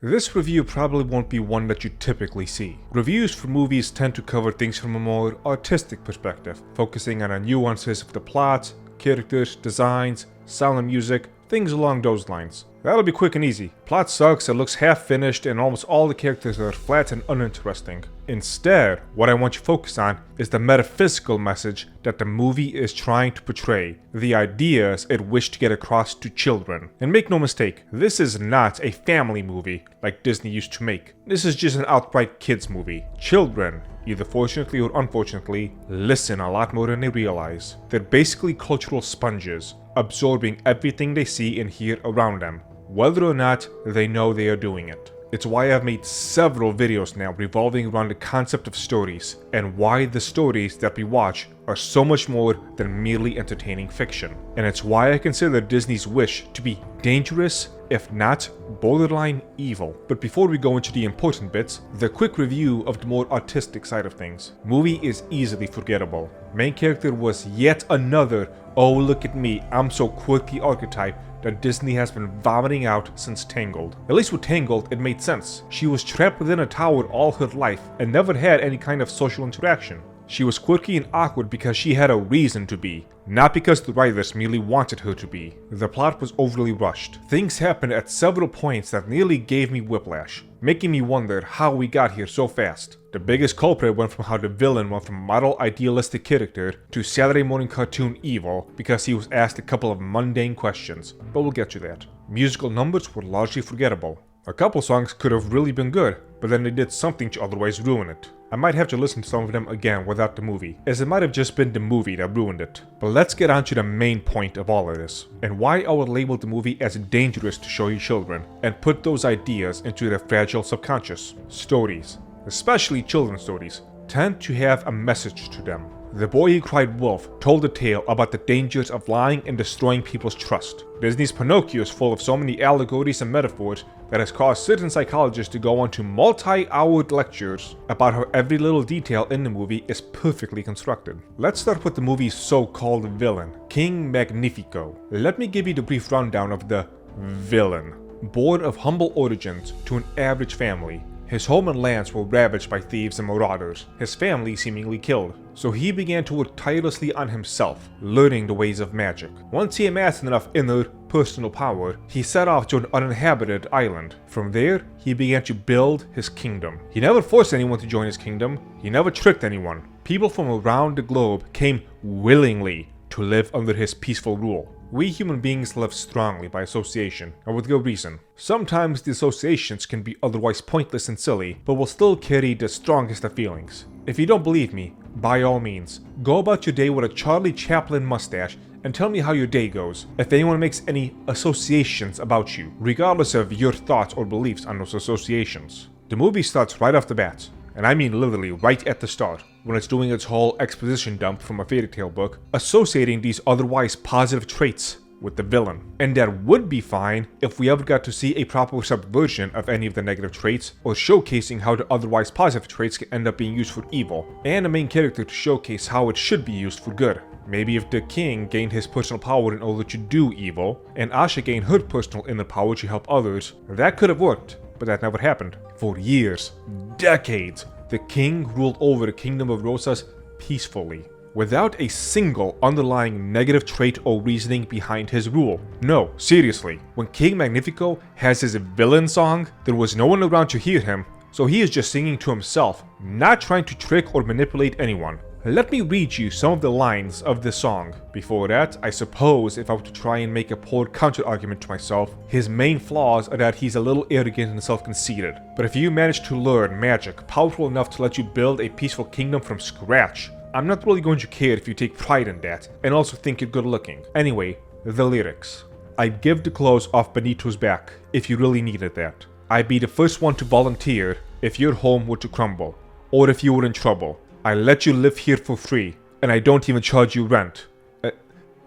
This review probably won't be one that you typically see. Reviews for movies tend to cover things from a more artistic perspective, focusing on the nuances of the plot, characters, designs, sound and music, things along those lines. That'll be quick and easy. Plot sucks, it looks half finished, and almost all the characters are flat and uninteresting. Instead, what I want you to focus on is the metaphysical message that the movie is trying to portray, the ideas it wished to get across to children. And make no mistake, this is not a family movie like Disney used to make. This is just an outright kids movie. Children, either fortunately or unfortunately, listen a lot more than they realize. They're basically cultural sponges, absorbing everything they see and hear around them, whether or not they know they are doing it. It's why I've made several videos now revolving around the concept of stories, and why the stories that we watch are so much more than merely entertaining fiction. And it's why I consider Disney's wish to be dangerous, if not borderline evil. But before we go into the important bits, the quick review of the more artistic side of things. Movie is easily forgettable. Main character was yet another "oh look at me, I'm so quirky" archetype that Disney has been vomiting out since Tangled. At least with Tangled, it made sense. She was trapped within a tower all her life and never had any kind of social interaction. She was quirky and awkward because she had a reason to be, not because the writers merely wanted her to be. The plot was overly rushed. Things happened at several points that nearly gave me whiplash, making me wonder how we got here so fast. The biggest culprit went from how the villain went from model idealistic character to Saturday morning cartoon evil because he was asked a couple of mundane questions, but we'll get to that. Musical numbers were largely forgettable. A couple songs could have really been good, but then they did something to otherwise ruin it. I might have to listen to some of them again without the movie, as it might have just been the movie that ruined it. But let's get on to the main point of all of this, and why I would label the movie as dangerous to show your children, and put those ideas into their fragile subconscious. Stories, especially children's stories, tend to have a message to them. The Boy Who Cried Wolf told a tale about the dangers of lying and destroying people's trust. Disney's Pinocchio is full of so many allegories and metaphors that has caused certain psychologists to go on to multi-hour lectures about how every little detail in the movie is perfectly constructed. Let's start with the movie's so-called villain, King Magnifico. Let me give you the brief rundown of the villain. Born of humble origins to an average family, his home and lands were ravaged by thieves and marauders, his family seemingly killed. So he began to work tirelessly on himself, learning the ways of magic. Once he amassed enough inner, personal power, he set off to an uninhabited island. From there, he began to build his kingdom. He never forced anyone to join his kingdom, he never tricked anyone. People from around the globe came willingly to live under his peaceful rule. We human beings live strongly by association, and with good reason. Sometimes the associations can be otherwise pointless and silly, but will still carry the strongest of feelings. If you don't believe me, by all means, go about your day with a Charlie Chaplin mustache and tell me how your day goes, if anyone makes any associations about you, regardless of your thoughts or beliefs on those associations. The movie starts right off the bat, and I mean literally right at the start, when it's doing its whole exposition dump from a fairy tale book, associating these otherwise positive traits with the villain. And that would be fine if we ever got to see a proper subversion of any of the negative traits, or showcasing how the otherwise positive traits can end up being used for evil, and a main character to showcase how it should be used for good. Maybe if the king gained his personal power in order to do evil, and Asha gained her personal inner power to help others, that could have worked, but that never happened. For years, decades, the king ruled over the kingdom of Rosas peacefully, without a single underlying negative trait or reasoning behind his rule. No, seriously, when King Magnifico has his villain song, there was no one around to hear him, so he is just singing to himself, not trying to trick or manipulate anyone. Let me read you some of the lines of this song. Before that, I suppose if I were to try and make a poor counter-argument to myself, his main flaws are that he's a little arrogant and self-conceited. But if you manage to learn magic powerful enough to let you build a peaceful kingdom from scratch, I'm not really going to care if you take pride in that, and also think you're good looking. Anyway, the lyrics. I'd give the clothes off Benito's back, if you really needed that. I'd be the first one to volunteer if your home were to crumble, or if you were in trouble. I let you live here for free, and I don't even charge you rent.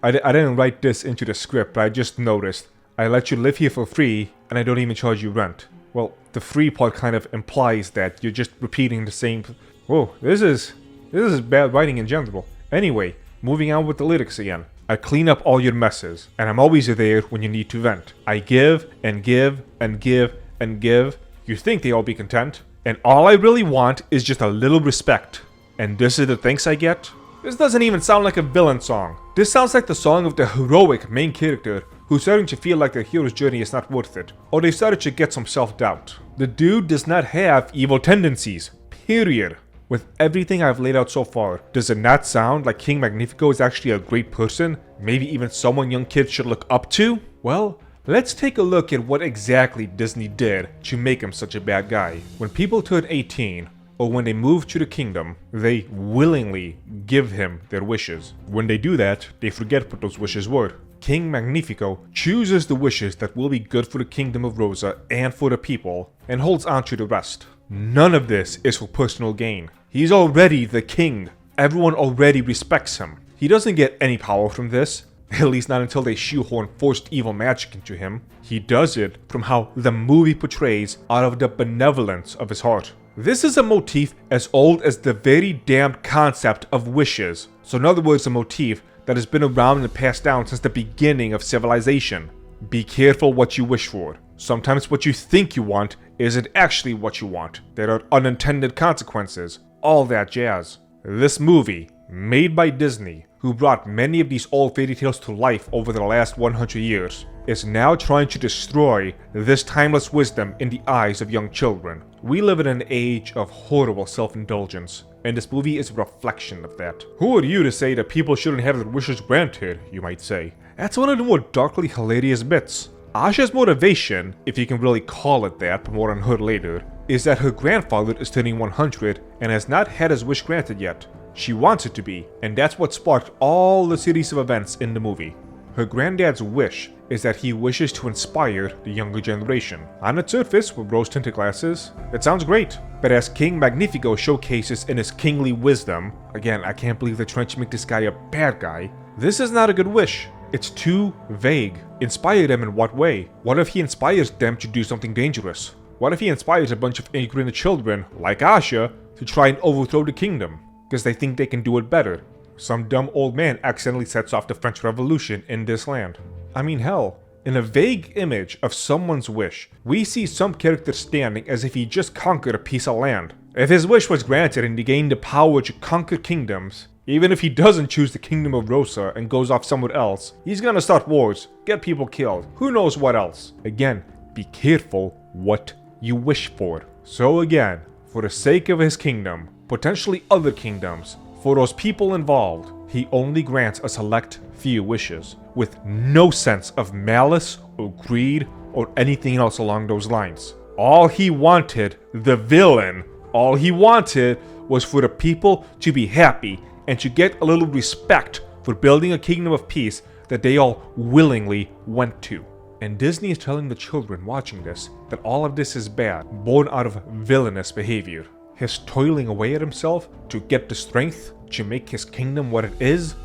I didn't write this into the script, but I just noticed. I let you live here for free, and I don't even charge you rent. Well, the free part kind of implies that you're just repeating the same... Whoa, this is bad writing in general. Anyway, moving on with the lyrics again. I clean up all your messes, and I'm always there when you need to vent. I give and give and give and give, You think they all be content? And all I really want is just a little respect. And this is the thanks I get? This doesn't even sound like a villain song. This sounds like the song of the heroic main character who's starting to feel like their hero's journey is not worth it, or they've started to get some self-doubt. The dude does not have evil tendencies, period. With everything I've laid out so far, does it not sound like King Magnifico is actually a great person? Maybe even someone young kids should look up to? Well, let's take a look at what exactly Disney did to make him such a bad guy. When people turn 18, or when they move to the kingdom, they willingly give him their wishes. When they do that, they forget what those wishes were. King Magnifico chooses the wishes that will be good for the kingdom of Rosa and for the people, and holds on to the rest. None of this is for personal gain. He's already the king. Everyone already respects him. He doesn't get any power from this, at least not until they shoehorn forced evil magic into him. He does it from how the movie portrays out of the benevolence of his heart. This is a motif as old as the very damned concept of wishes. So in other words, a motif that has been around and passed down since the beginning of civilization. Be careful what you wish for. Sometimes what you think you want isn't actually what you want. There are unintended consequences. All that jazz. This movie, made by Disney, who brought many of these old fairy tales to life over the last 100 years, is now trying to destroy this timeless wisdom in the eyes of young children. We live in an age of horrible self-indulgence, and this movie is a reflection of that. Who are you to say that people shouldn't have their wishes granted, you might say? That's one of the more darkly hilarious bits. Asha's motivation, if you can really call it that, but more on her later, is that her grandfather is turning 100 and has not had his wish granted yet. She wants it to be, and that's what sparked all the series of events in the movie. Her granddad's wish is that he wishes to inspire the younger generation. On its surface, with rose-tinted glasses, it sounds great. But as King Magnifico showcases in his kingly wisdom, again, I can't believe they're trying to make this guy a bad guy, this is not a good wish. It's too vague. Inspire them in what way? What if he inspires them to do something dangerous? What if he inspires a bunch of ignorant children, like Asha, to try and overthrow the kingdom? Because they think they can do it better. Some dumb old man accidentally sets off the French Revolution in this land. I mean, hell, in a vague image of someone's wish, we see some character standing as if he just conquered a piece of land. If his wish was granted and he gained the power to conquer kingdoms, even if he doesn't choose the kingdom of Rosa and goes off somewhere else, he's gonna start wars, get people killed, who knows what else. Again, be careful what you wish for. So again, for the sake of his kingdom, potentially other kingdoms, for those people involved, he only grants a select few wishes, with no sense of malice or greed or anything else along those lines. All he wanted, the villain, all he wanted was for the people to be happy and to get a little respect for building a kingdom of peace that they all willingly went to. And Disney is telling the children watching this that all of this is bad, born out of villainous behavior. His toiling away at himself to get the strength to make his kingdom what it is,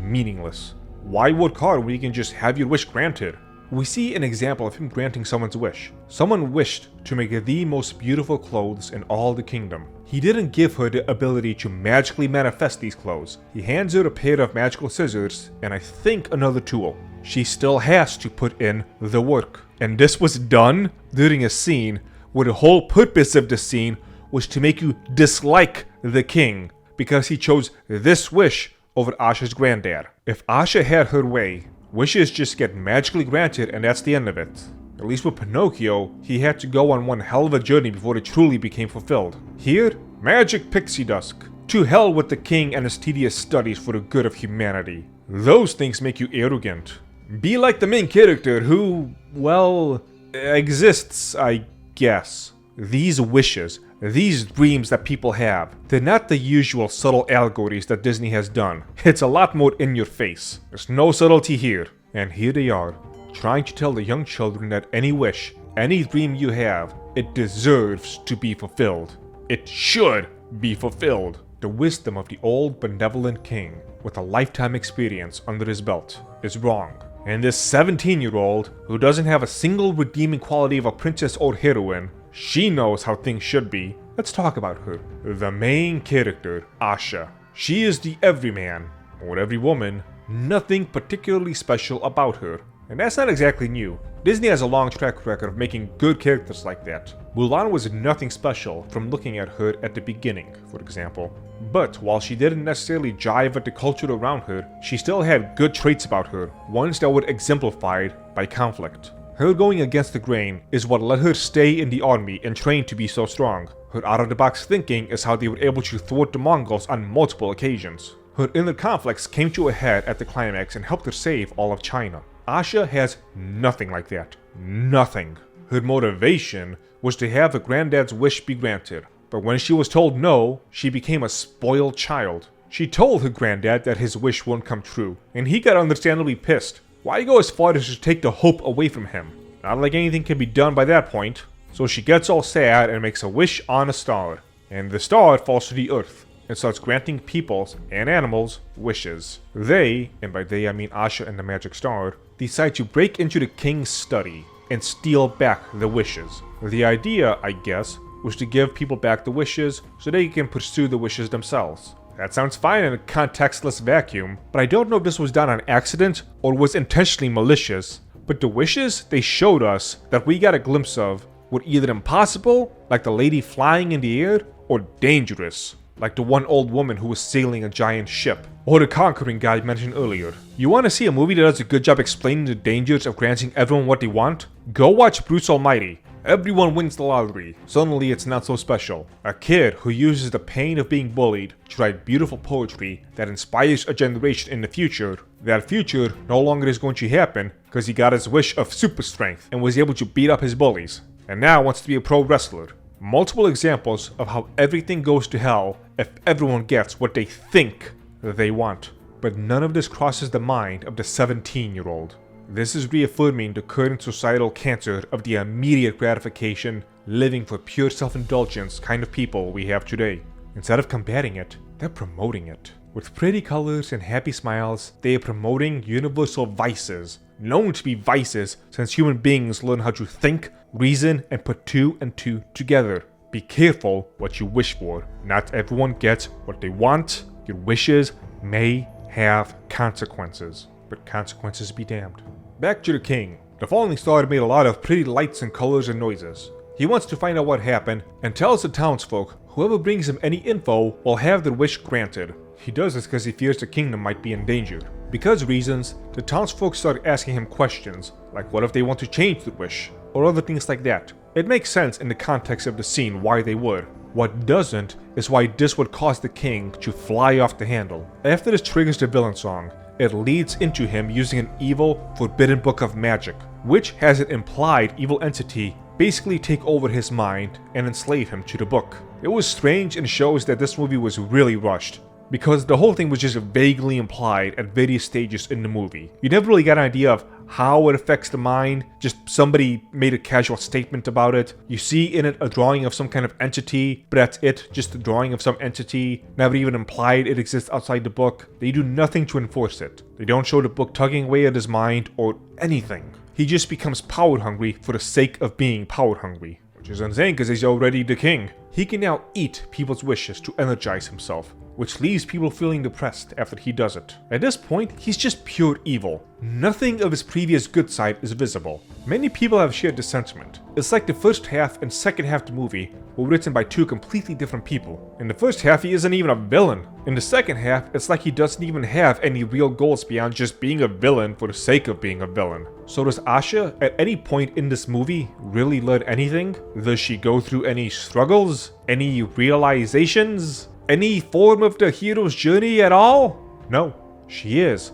meaningless. Why work hard when you can just have your wish granted? We see an example of him granting someone's wish. Someone wished to make the most beautiful clothes in all the kingdom. He didn't give her the ability to magically manifest these clothes. He hands her a pair of magical scissors and I think another tool. She still has to put in the work. And this was done during a scene where the whole purpose of the scene was to make you dislike the king because he chose this wish over Asha's granddad. If Asha had her way, wishes just get magically granted and that's the end of it. At least with Pinocchio, he had to go on one hell of a journey before it truly became fulfilled. Here, magic pixie dust. To hell with the king and his tedious studies for the good of humanity. Those things make you arrogant. Be like the main character who, well, exists, I guess. These wishes, these dreams that people have, they're not the usual subtle allegories that Disney has done. It's a lot more in your face. There's no subtlety here. And here they are, trying to tell the young children that any wish, any dream you have, it deserves to be fulfilled. It should be fulfilled. The wisdom of the old benevolent king, with a lifetime experience under his belt, is wrong. And this 17-year-old, who doesn't have a single redeeming quality of a princess or heroine, she knows how things should be. Let's talk about her. The main character, Asha. She is the everyman, or every woman, nothing particularly special about her. And that's not exactly new. Disney has a long track record of making good characters like that. Mulan was nothing special from looking at her at the beginning, for example. But while she didn't necessarily jive with the culture around her, she still had good traits about her, ones that were exemplified by conflict. Her going against the grain is what let her stay in the army and train to be so strong. Her out-of-the-box thinking is how they were able to thwart the Mongols on multiple occasions. Her inner conflicts came to a head at the climax and helped her save all of China. Asha has nothing like that. Nothing. Her motivation was to have her granddad's wish be granted. But when she was told no, she became a spoiled child. She told her granddad that his wish wouldn't come true, and he got understandably pissed. Why go as far as to take the hope away from him? Not like anything can be done by that point. So she gets all sad and makes a wish on a star. And the star falls to the earth and starts granting people's and animals wishes. They, and by they I mean Asha and the magic star, decide to break into the king's study and steal back the wishes. The idea, I guess, was to give people back the wishes so they can pursue the wishes themselves. That sounds fine in a contextless vacuum, but I don't know if this was done on accident or was intentionally malicious. But the wishes they showed us that we got a glimpse of were either impossible, like the lady flying in the air, or dangerous, like the one old woman who was sailing a giant ship, or the conquering guy mentioned earlier. You want to see a movie that does a good job explaining the dangers of granting everyone what they want? Go watch Bruce Almighty. Everyone wins the lottery. Suddenly it's not so special. A kid who uses the pain of being bullied to write beautiful poetry that inspires a generation in the future. That future no longer is going to happen because he got his wish of super strength and was able to beat up his bullies. And now wants to be a pro wrestler. Multiple examples of how everything goes to hell if everyone gets what they think that they want. But none of this crosses the mind of the 17-year-old. This is reaffirming the current societal cancer of the immediate gratification, living for pure self-indulgence kind of people we have today. Instead of combating it, they're promoting it. With pretty colors and happy smiles, they are promoting universal vices, known to be vices since human beings learn how to think, reason, and put two and two together. Be careful what you wish for. Not everyone gets what they want. Your wishes may have consequences, but consequences be damned. Back to the king. The falling star made a lot of pretty lights and colors and noises. He wants to find out what happened and tells the townsfolk whoever brings him any info will have their wish granted. He does this because he fears the kingdom might be in danger. Because of reasons, the townsfolk start asking him questions, like what if they want to change the wish, or other things like that. It makes sense in the context of the scene why they would. What doesn't is why this would cause the king to fly off the handle. After this triggers the villain song, it leads into him using an evil, forbidden book of magic, which has an implied evil entity basically take over his mind and enslave him to the book. It was strange and shows that this movie was really rushed, because the whole thing was just vaguely implied at various stages in the movie. You never really got an idea of how it affects the mind, just somebody made a casual statement about it. You see in it a drawing of some kind of entity, but that's it, just a drawing of some entity, never even implied it exists outside the book. They do nothing to enforce it. They don't show the book tugging away at his mind or anything. He just becomes power hungry for the sake of being power hungry, which is insane because he's already the king. He can now eat people's wishes to energize himself, which leaves people feeling depressed after he does it. At this point, he's just pure evil. Nothing of his previous good side is visible. Many people have shared this sentiment. It's like the first half and second half of the movie were written by two completely different people. In the first half, he isn't even a villain. In the second half, it's like he doesn't even have any real goals beyond just being a villain for the sake of being a villain. So does Asha, at any point in this movie, really learn anything? Does she go through any struggles? Any realizations? Any form of the hero's journey at all? No, she is,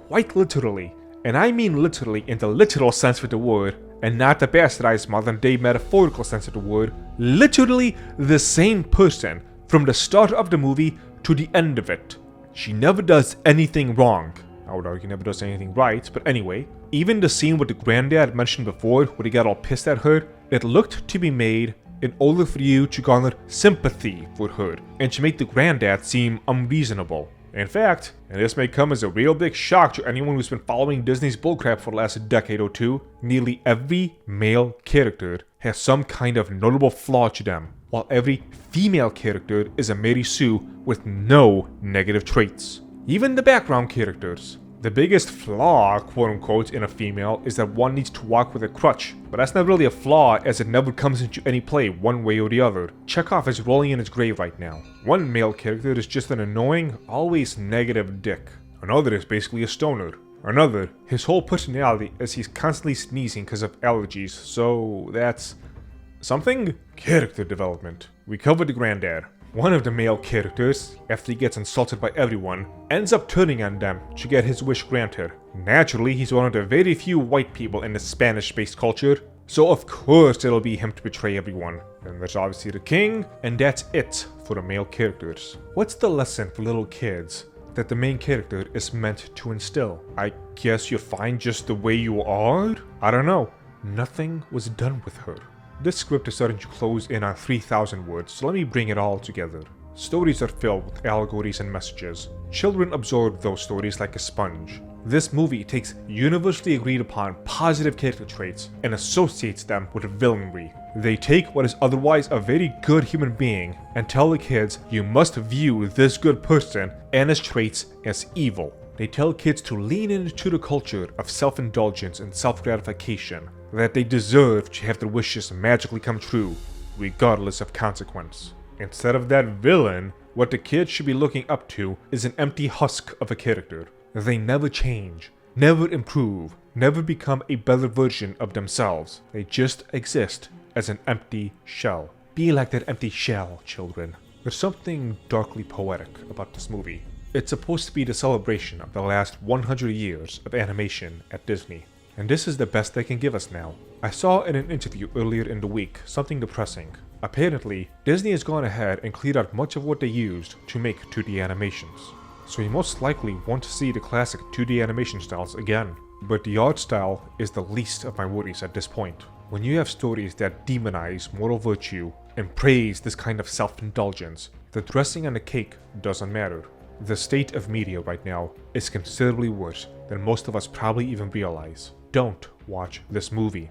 quite literally, and I mean literally in the literal sense of the word, and not the bastardized modern day metaphorical sense of the word, literally the same person from the start of the movie to the end of it. She never does anything wrong. I would argue never does anything right, but anyway, even the scene with the granddad mentioned before where he got all pissed at her, it looked to be made in order for you to garner sympathy for her, and to make the granddad seem unreasonable. In fact, and this may come as a real big shock to anyone who's been following Disney's bullcrap for the last decade or two, nearly every male character has some kind of notable flaw to them, while every female character is a Mary Sue with no negative traits. Even the background characters, The biggest flaw, quote unquote, in a female is that one needs to walk with a crutch, but that's not really a flaw as it never comes into any play one way or the other. Chekhov is rolling in his grave right now. One male character is just an annoying, always negative dick. Another is basically a stoner. Another, his whole personality is he's constantly sneezing because of allergies, so that's something? Character development. We covered the granddad. One of the male characters, after he gets insulted by everyone, ends up turning on them to get his wish granted. Naturally, he's one of the very few white people in the Spanish-based culture, so of course it'll be him to betray everyone. Then there's obviously the king, and that's it for the male characters. What's the lesson for little kids that the main character is meant to instill? I guess you're fine just the way you are? I don't know. Nothing was done with her. This script is starting to close in on 3,000 words, so let me bring it all together. Stories are filled with allegories and messages. Children absorb those stories like a sponge. This movie takes universally agreed upon positive character traits and associates them with villainry. They take what is otherwise a very good human being and tell the kids you must view this good person and his traits as evil. They tell kids to lean into the culture of self-indulgence and self-gratification, that they deserve to have their wishes magically come true, regardless of consequence. Instead of that villain, what the kids should be looking up to is an empty husk of a character. They never change, never improve, never become a better version of themselves. They just exist as an empty shell. Be like that empty shell, children. There's something darkly poetic about this movie. It's supposed to be the celebration of the last 100 years of animation at Disney. And this is the best they can give us now. I saw in an interview earlier in the week something depressing. Apparently, Disney has gone ahead and cleared out much of what they used to make 2D animations. So you most likely want to see the classic 2D animation styles again. But the art style is the least of my worries at this point. When you have stories that demonize moral virtue and praise this kind of self-indulgence, the dressing on the cake doesn't matter. The state of media right now is considerably worse than most of us probably even realize. Don't watch this movie.